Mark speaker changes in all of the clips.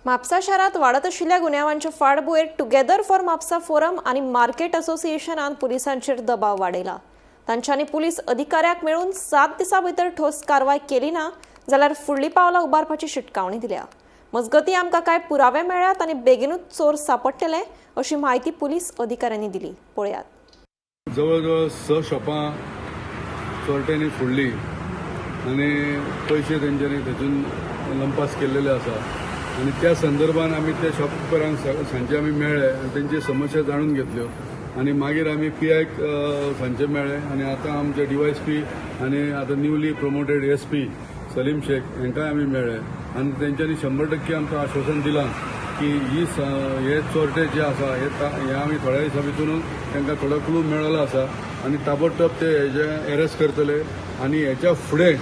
Speaker 1: म्हापसा शहरात वाढत आशिल्ल्या गुन्यांवांच्या फाटभुंयेर टुगेदर फॉर म्हापसा फोरम आणि मार्केट असोसिएशनान पुलिसांचेर दबाव वाडयला। तांच्यांनी पुलीस अधिकाऱ्याक मेळून 7 दिसां भितर ठोस कारवाय केली ना जाल्यार फुडली पावलां उबारपाची शिटकावणी दिल्या। मजगती आमकां कांय पुरावे मेळ्ळ्यात आनी बेगीनूच चोर सांपडटले अशी माहिती पुलीस अधिकाऱ्यांनी दिली। पळयात।
Speaker 2: जवळ 6 शॉपां चोरट्यांनी फोडली आनी पैसे तेंच्यांनी तातूंत लंपास केल्लेले आसा आनी त्या संदर्भान आमी त्या शॉपकिपरांक सांजे आमी मेळ्ळे आनी तेंची समस्या जाणून घेतल्यो आनी मागीर आमी पीआयक सांजे मेळ्ळे आनी आतां आमचे डीवायएसपी आनी आतां newly promoted SP Salim Shaikh हांकांय आमी मेळ्ळे आनी तेंच्यांनी 100% आमकां आश्वासन दिलां की हे चोरटे जे आसा हे आमी थोड्या दिसां भितरूच तांकां थोडो क्लू मेळ्ळो आसा आनी ताबडतोब ते हेजे अरेस्ट करतले आनी हेच्या फुडें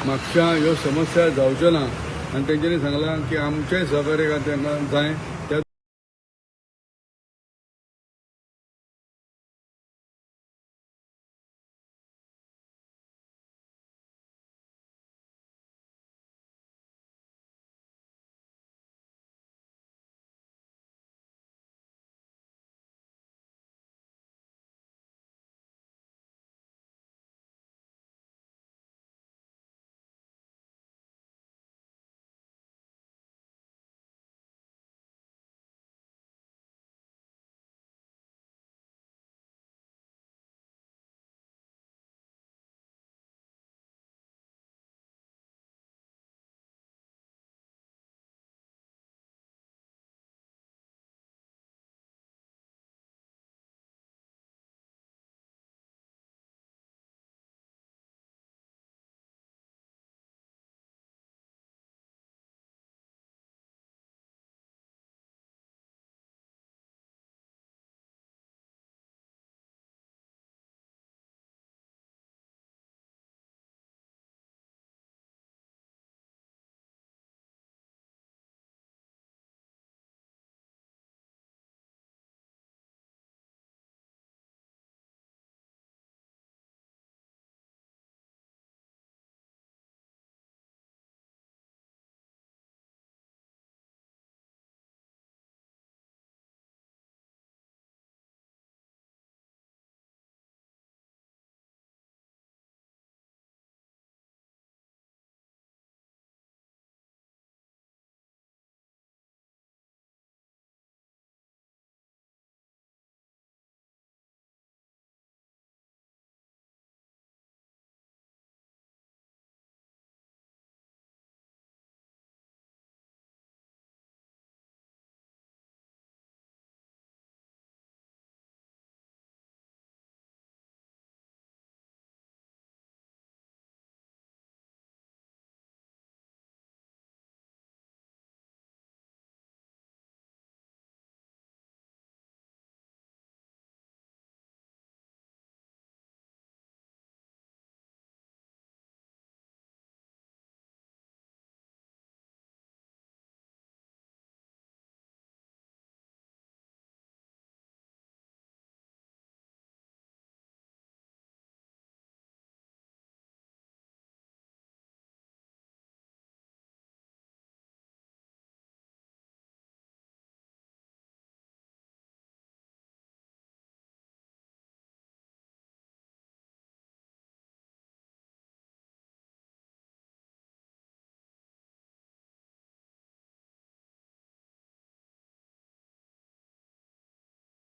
Speaker 2: म्हापशा ह्यो समस्या जावच्यो ना आनी तेंच्यांनी सांगलां की आमचेय सहकार्य तांकां जाय।